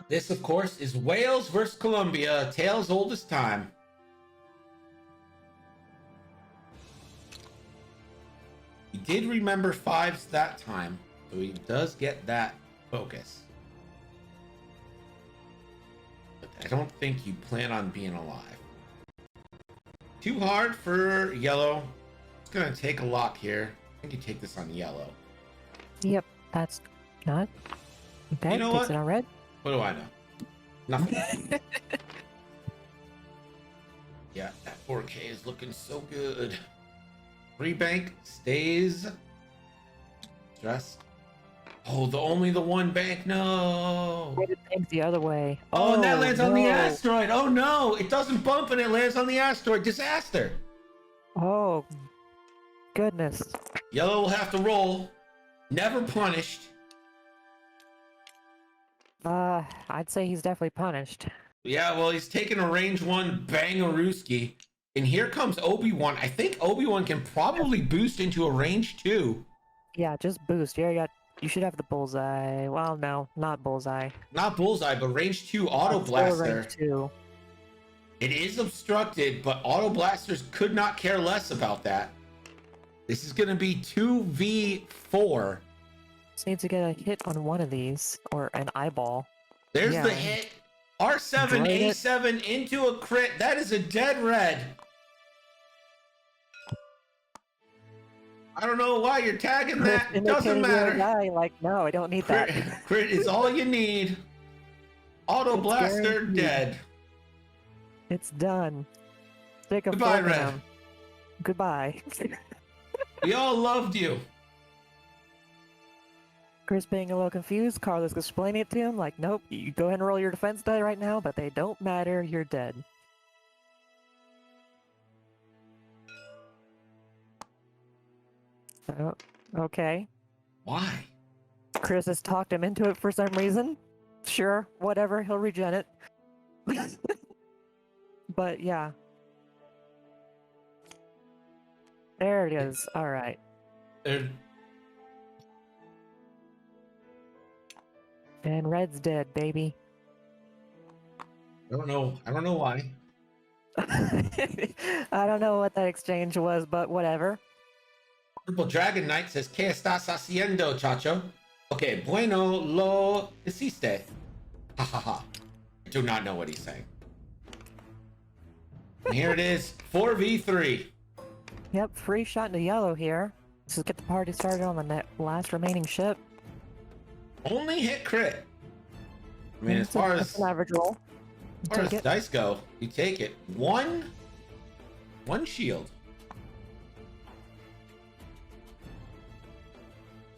This, of course, is Wales versus Colombia, a tale as old as time. He did remember 5s that time, so he does get that focus. But I don't think you plan on being alive. Too hard for yellow. It's going to take a lock here. I think you take this on yellow. Yep, that's not. Okay, You know takes what? it on red. What do I know? Nothing. Yeah, that 4K is looking so good. Free bank stays. Stress. Oh, only the one bank. No. It banks the other way. Oh, and that lands on the no. asteroid. Oh no, it doesn't bump and it lands on the asteroid. Disaster. Oh, goodness. Yellow will have to roll. Never punished. I'd say he's definitely punished. Yeah, well, he's taking a range 1 Bangarooski. And here comes Obi-Wan. I think Obi-Wan can probably boost into a range 2. Yeah, just boost. You should have the bullseye. Well, no, not bullseye. Not bullseye, but range 2 auto blaster. Range 2. It is obstructed, but auto blasters could not care less about that. This is going to be 2v4. Just needs to get a hit on one of these, or an eyeball. There's Yeah. the hit. R7, Drain it. A7 into a crit. That is a dead red. I don't know why you're tagging that. It doesn't matter. Guy, like, no, I don't need Crit, that. crit is all you need. Auto It's blaster guaranteed. dead. It's done. Stick a Goodbye, fork in Red. him. Goodbye. We all loved you. Chris being a little confused. Carlos explaining it to him, like, nope, you go ahead and roll your defense die right now, but they don't matter. You're dead. Oh, okay. Why? Chris has talked him into it for some reason. Sure, whatever, he'll regen it. But yeah. There it is. Alright. There- And Red's dead, baby. I don't know why. I don't know what that exchange was, but whatever. Purple Dragon Knight says, ¿Qué estás haciendo, chacho? Okay, bueno lo hiciste. Ha ha ha. I do not know what he's saying. And here it is, 4v3. Yep, free shot into yellow here. Let's just get the party started on the last remaining ship. Only hit crit. I mean, as far That's as an average roll. Take it. dice go, you take it. One shield.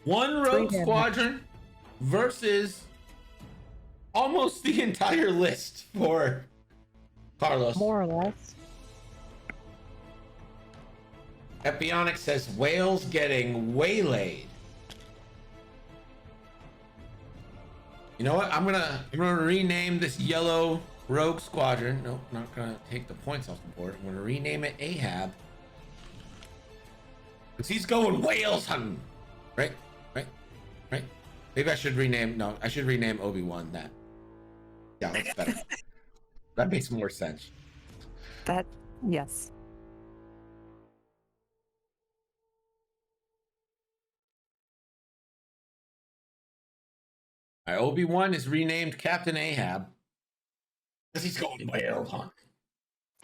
One rogue damage. squadron versus almost the entire list for Carlos. More or less. Epionic says Wales getting waylaid. You know what? I'm gonna rename this yellow rogue squadron. Nope, not gonna take the points off the board. I'm gonna rename it Ahab. Because he's going Wales hunting. Right? Maybe I should rename. No, I should rename Obi-Wan that. Yeah, that's better. That makes more sense. That, yes. Obi-Wan is renamed Captain Ahab because he's going whale hunt.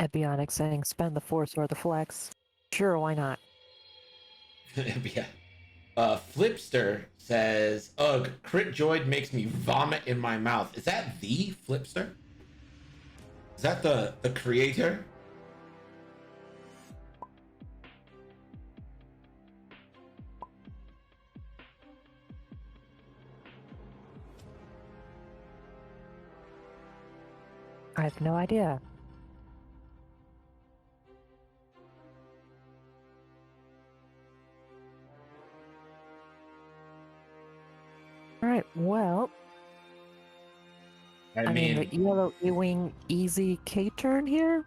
Ebionic saying spend the force or the flex. Sure, why not? Yeah. Flipster says, ugh, crit joy makes me vomit in my mouth. Is that the Flipster? Is that the creator? I have no idea. Alright, well, I mean, the yellow E-Wing easy K-turn here?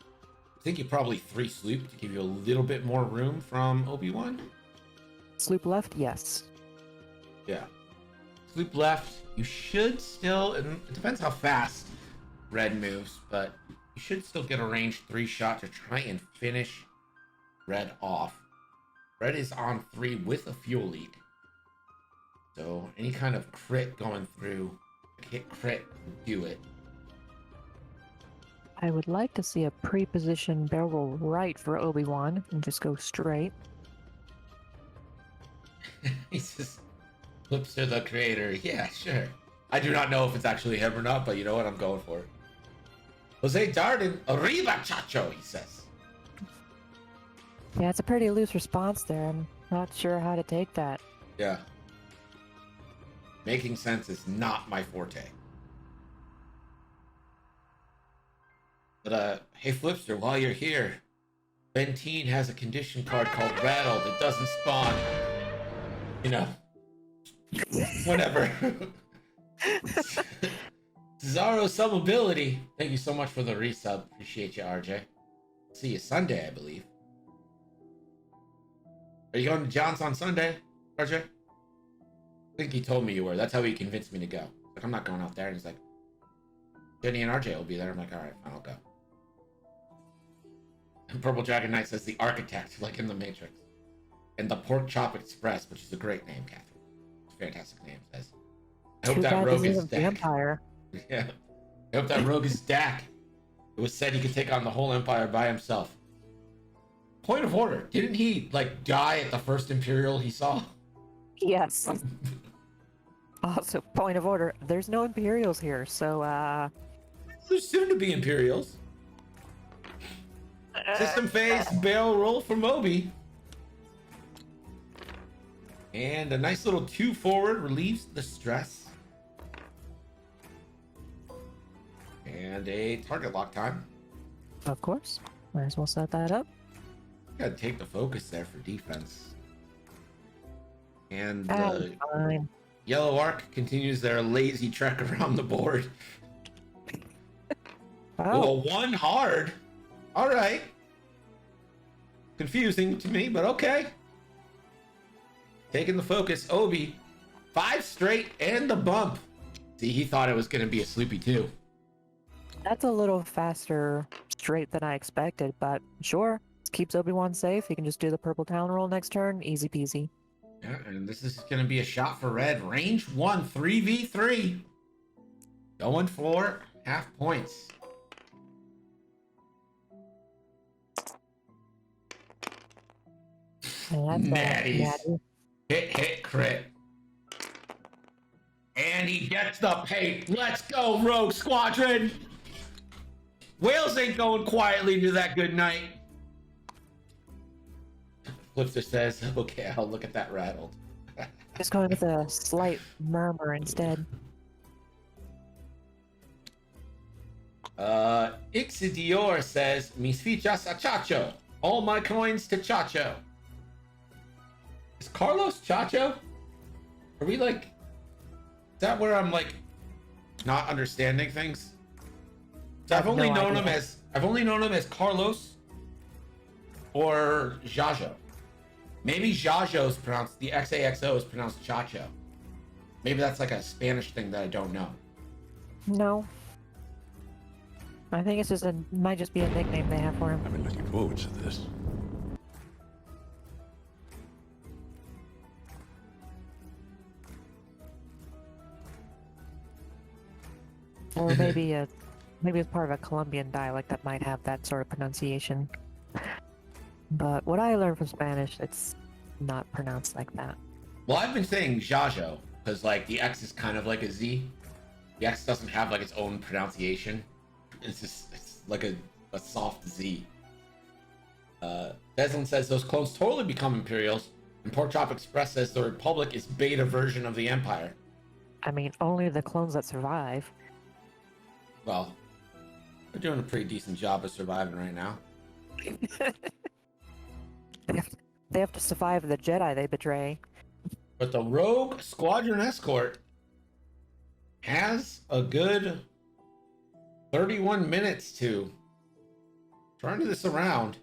I think you probably 3 sloop to give you a little bit more room from Obi-Wan. Sloop left, yes. Yeah. Sloop left, you should still, and it depends how fast Red moves, but you should still get a range 3 shot to try and finish Red off. Red is on 3 with a fuel lead. So any kind of crit going through, hit crit, do it. I would like to see a pre-position barrel roll right for Obi-Wan and just go straight. He says, Flipster the creator. Yeah, sure. I do not know if it's actually him or not, but you know what? I'm going for it. Jose Darden, arriba, chacho, he says. Yeah, it's a pretty loose response there. I'm not sure how to take that. Yeah. Making sense is not my forte. But, hey, Flipster, while you're here, Benteen has a condition card called Rattled. It doesn't spawn. You know. Whatever. Cesaro Subability. Thank you so much for the resub. Appreciate you, RJ. See you Sunday, I believe. Are you going to John's on Sunday, RJ? I think he told me you were. That's how he convinced me to go. Like, I'm not going out there. And he's like, Jenny and RJ will be there. I'm like, all right, fine, I'll go. And Purple Dragon Knight says the architect, like in the Matrix. And the Pork Chop Express, which is a great name, Catherine. It's a fantastic name, says. I hope that rogue is Dak. Empire. Yeah. I hope that rogue is Dak. It was said he could take on the whole Empire by himself. Point of order. Didn't he, like, die at the first Imperial he saw? Yes. Also, point of order. There's no Imperials here, so, There's soon to be Imperials. System phase barrel roll for Moby. And a nice little 2 forward relieves the stress. And a target lock time. Of course. Might as well set that up. Gotta take the focus there for defense. And Fine. Yellow Arc continues their lazy trek around the board. Oh, Well, 1 hard. All right. Confusing to me, but okay. Taking the focus. Obi. 5 straight and the bump. See, he thought it was going to be a Sloopy too. that's a little faster straight than I expected, but sure. Keeps Obi-Wan safe. He can just do the purple talon roll next turn. Easy peasy. Yeah, and this is going to be a shot for red. Range 1, 3v3. Going for half points. And that's Natties. natty. Hit, crit. And he gets the paint. Let's go, Rogue Squadron. Wales ain't going quietly to that good night. Flipster says, okay, I'll look at that rattled. Just going with a slight murmur instead. Ixidior says, mis fichas a Chacho. All my coins to Chacho. Is Carlos Chacho? Are we like... Is that where I'm like not understanding things? So I've only known him as Carlos or Jajo. Maybe Jajo's pronounced, the XAXO is pronounced Chacho. Maybe that's like a Spanish thing that I don't know. No. I think it's just might just be a nickname they have for him. I've been looking forward to this. Or maybe it's part of a Colombian dialect that might have that sort of pronunciation. But what I learned from Spanish, it's not pronounced like that. Well, I've been saying Jajo because like the X is kind of like a Z. The X doesn't have like its own pronunciation. It's like a soft Z. Deslin says those clones totally become Imperials, and Pork Chop Express says the Republic is beta version of the Empire. I mean, only the clones that survive. Well, they're doing a pretty decent job of surviving right now. They have to survive the Jedi they betray. But the Rogue Squadron Escort has a good 31 minutes to turn this around.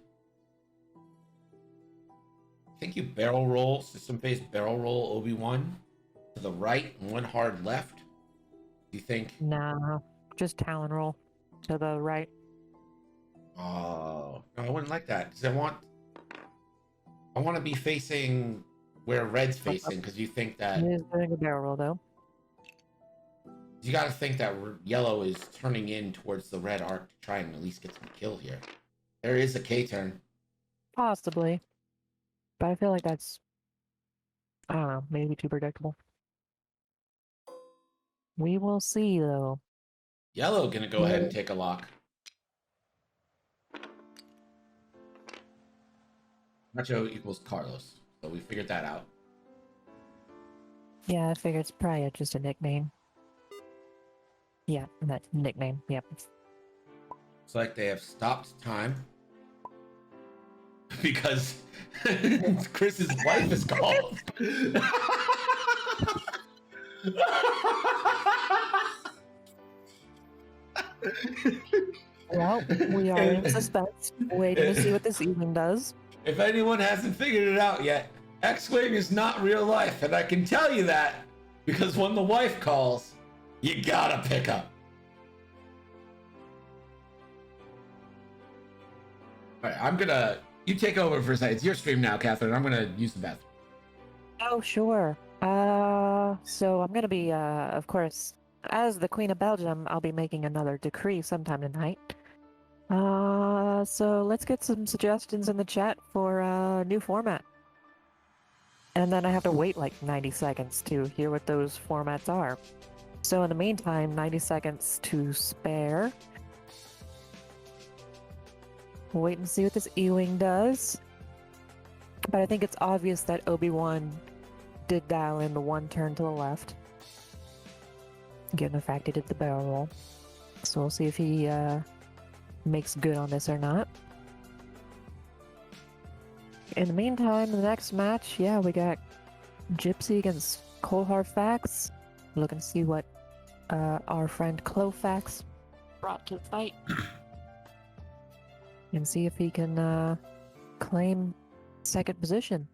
I think you barrel roll, system-based barrel roll Obi-Wan to the right and one hard left. Do you think? Nah, just Talon roll to the right. Oh, no, I wouldn't like that because I want to be facing where red's facing because you think that He is doing a barrel roll though. you got to think that yellow is turning in towards the red arc to try and at least get some kill here. There is a K turn. Possibly. But I feel like that's, I don't know, maybe too predictable. We will see though. Yellow gonna go ahead and take a lock. Nacho equals Carlos, so we figured that out. Yeah, I figure it's probably just a nickname. Yeah, that nickname, yep. It's like they have stopped time because Chris's wife is called. Well, we are in suspense, waiting to see what this evening does. If anyone hasn't figured it out yet, X-Wing is not real life, and I can tell you that because when the wife calls, you gotta pick up. All right, you take over for a second. It's your stream now, Catherine. I'm gonna use the bathroom. Oh, sure. So I'm gonna be, of course, as the Queen of Belgium, I'll be making another decree sometime tonight. So let's get some suggestions in the chat for a new format. And then I have to wait like 90 seconds to hear what those formats are. So in the meantime, 90 seconds to spare. We'll wait and see what this E-Wing does. But I think it's obvious that Obi-Wan did dial in the one turn to the left. Given the fact he did the barrel roll. So we'll see if he makes good on this or not. In the meantime, the next match, yeah, we got Gypsy against Colharfax. Looking to see what our friend Clofax brought to the fight. And see if he can claim second position.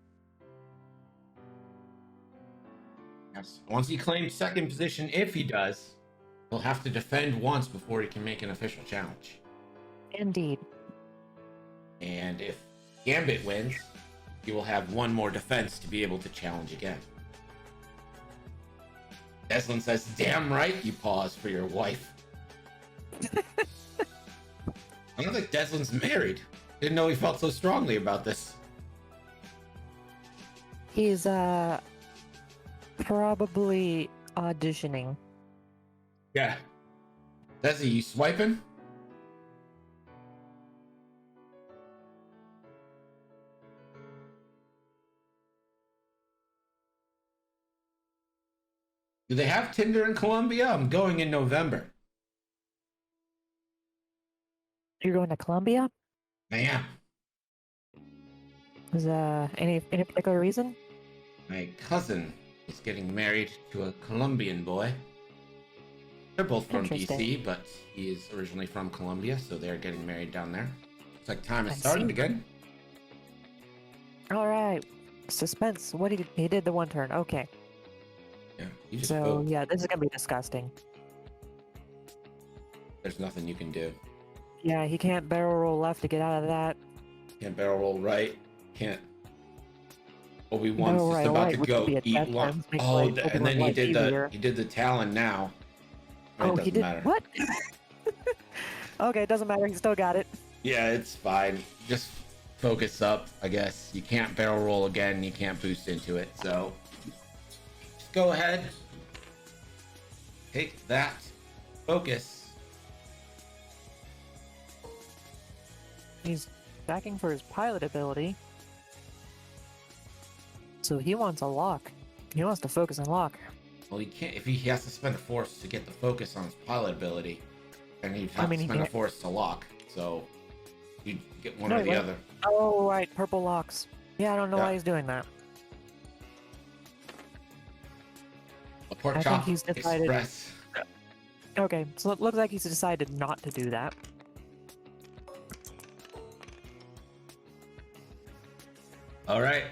Yes. Once he claims second position, if he does, he'll have to defend once before he can make an official challenge. Indeed. And if Gambit wins, he will have one more defense to be able to challenge again. Deslin says, damn right you pause for your wife. I don't think Deslin's married. Didn't know he felt so strongly about this. He's probably auditioning. Yeah. Desi, you swiping? Do they have Tinder in Colombia? I'm going in November. You're going to Colombia? I am. Is any particular reason? My cousin is getting married to a Colombian boy. They're both from Interesting. DC, but he is originally from Colombia, so they're getting married down there. It's like time is I starting see. again. All right. Suspense. What he did the one turn. Okay. Yeah, You just So vote. yeah, this is gonna be disgusting. There's nothing you can do. Yeah, he can't barrel roll left to get out of that. Can't barrel roll right. Can't. Obi-Wan's Barrel just right, about right, to which would go be a eat death lunch. sentence, make Oh, life and then Obi-Wan's life easier. he did the Talon now. It Oh, doesn't he did matter. what? Okay, it doesn't matter. He still got it. Yeah, it's fine. Just focus up, I guess. You can't barrel roll again. You can't boost into it. So just go ahead. Take that. Focus. He's backing for his pilot ability. So he wants a lock. He wants to focus and lock. Well, he can't. If he has to spend a force to get the focus on his pilot ability, and he'd have mean, to he spend a can't. force to lock. So you get one No, or he the won't. other. Oh, right, purple locks. Yeah, I don't know Yeah. why he's doing that. A pork I chop think he's decided- express. Okay, so it looks like he's decided not to do that. All right,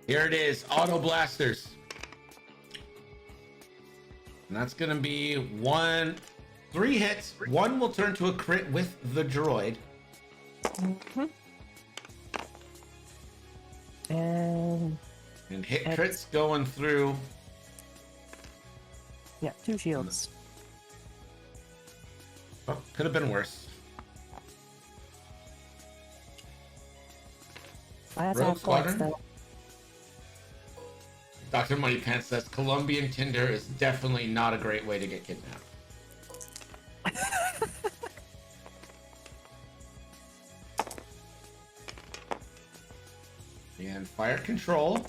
here it is. Auto blasters. And that's gonna be 3 hits. One will turn to a crit with the droid. Mhm. And And hit That's- crits going through. yeah, 2 shields. Oh, could have been worse. That's Rogue half points, Squadron? though. Dr. Moneypants says Colombian Tinder is definitely not a great way to get kidnapped. And fire control.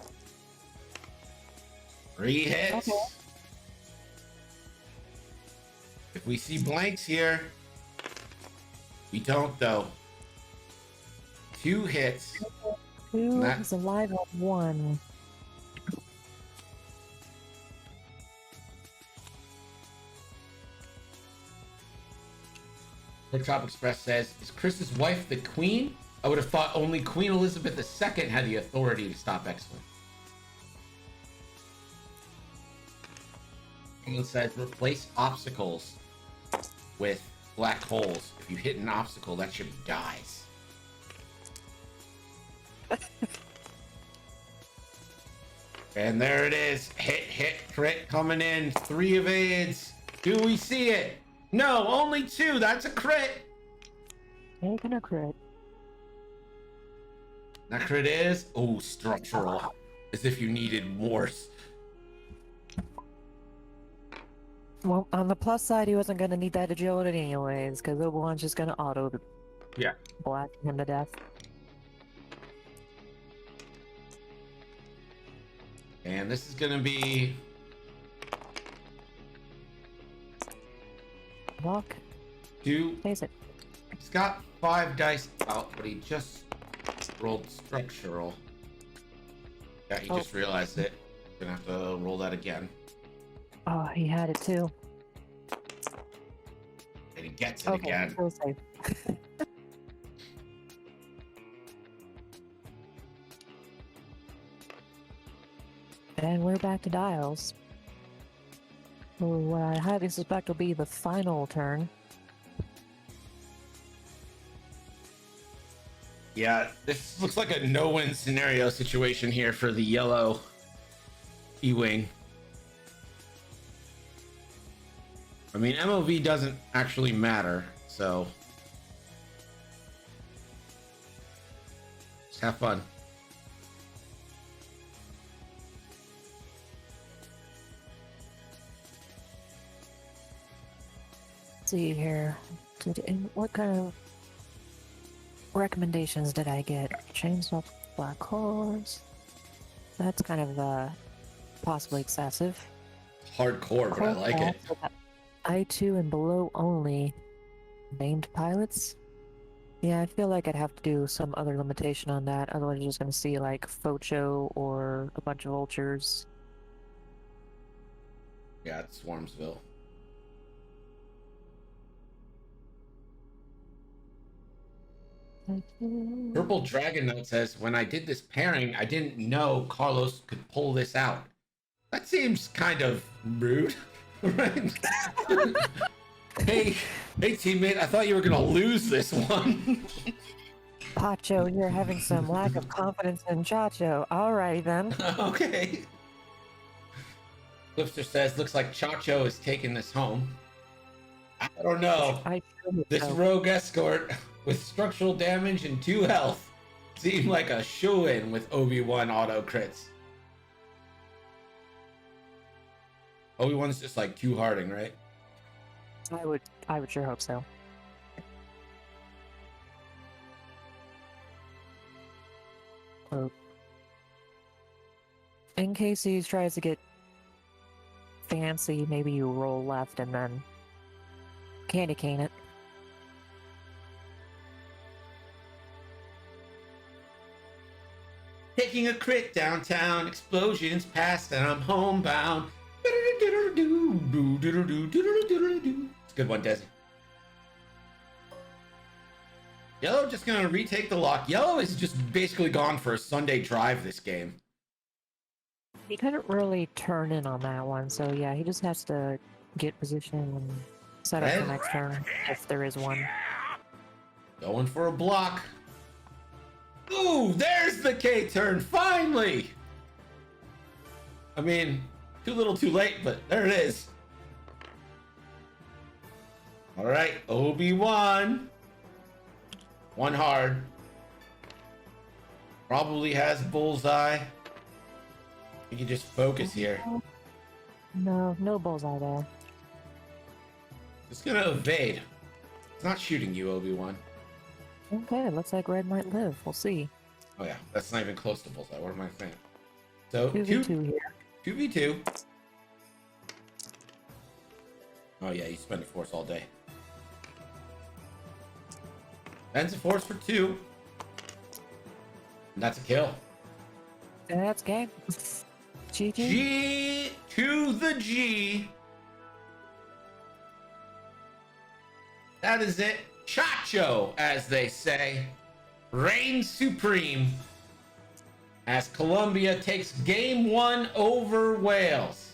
3 hits. Okay. If we see blanks here, we don't though. 2 hits. 2 That- is alive on 1. The Top Express says, is Chris's wife the queen? I would have thought only Queen Elizabeth II had the authority to stop X-Wing. Someone says, replace obstacles with black holes. If you hit an obstacle, that ship dies. And there it is. Hit, crit coming in. 3 evades. Do we see it? No, only 2. That's a crit. Taking a crit. That crit is, oh, structural. As if you needed more. Well, on the plus side, he wasn't going to need that agility anyways, because Obi-Wan's just going to auto Yeah. black him to death. And this is gonna be Lock. 2. Face it. He's got 5 dice out, but he just rolled structural. Yeah, he Oh. just realized it. Gonna have to roll that again. Oh, he had it too. And he gets it Okay, again. still safe. And we're back to dials. What I highly suspect will be the final turn. Yeah, this looks like a no-win scenario situation here for the yellow E-Wing. I mean, MOV doesn't actually matter, so just have fun. Let's see here. What kind of recommendations did I get? Chainsaw Black Horse. That's kind of possibly excessive. Hardcore, but I like it. I2 and below only. Named pilots? Yeah, I feel like I'd have to do some other limitation on that. Otherwise, you're just going to see like Focho or a bunch of vultures. Yeah, it's Swarmsville. Purple Dragon Note says, when I did this pairing, I didn't know Carlos could pull this out. That seems kind of rude, right? hey, teammate, I thought you were gonna lose this one. Pacho, you're having some lack of confidence in Chacho. Alrighty then. Okay. Flipster says, looks like Chacho is taking this home. I don't know. I This rogue escort with structural damage and 2 health seemed like a shoe-in with Obi-Wan auto crits. Obi-Wan's just like too harding, right? I would sure hope so. Oh. In case he tries to get fancy, maybe you roll left and then candy cane it. Taking a crit downtown, explosions past, and I'm homebound. It's a good one, Desi. Yellow just gonna retake the lock. Yellow is just basically gone for a Sunday drive this game. He couldn't really turn in on that one, so yeah, he just has to get position and set up the Red? next turn, if there is one. Going for a block. Ooh, there's the K turn, finally! I mean, too little too late, but there it is. All right, Obi-Wan. One hard. Probably has bullseye. You can just focus here. No bullseye there. It's gonna evade. It's not shooting you, Obi-Wan. Okay, looks like red might live. We'll see. Oh yeah, that's not even close to bullseye. What am I saying? So 2v2 here. 2v2. Oh yeah, you spend a force all day. Ends a force for 2. And that's a kill. That's game. GG. G to the G. That is it. Chacho, as they say, reigns supreme as Colombia takes game 1 over Wales.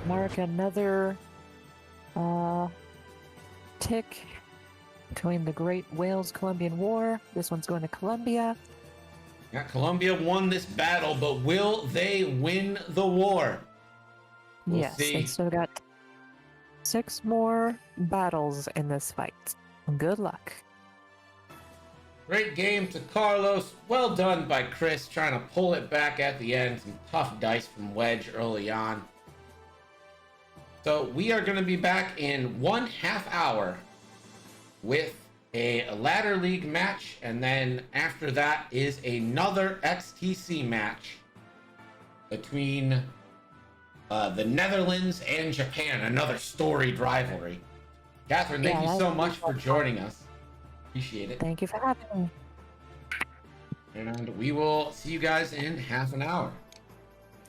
Mark another tick between the Great Wales-Colombian War. This one's going to Colombia. Yeah, Colombia won this battle, but will they win the war? We'll Yes, see. they still got 6 more battles in this fight. Good luck. Great game to Carlos. Well done by Chris, trying to pull it back at the end. Some tough dice from Wedge early on. So we are going to be back in 1/2 hour with a ladder league match, and then after that is another XTC match between the Netherlands and Japan, another storied rivalry. Catherine, thank you so much for joining us. Appreciate it. Thank you for having me. And we will see you guys in 1/2 hour.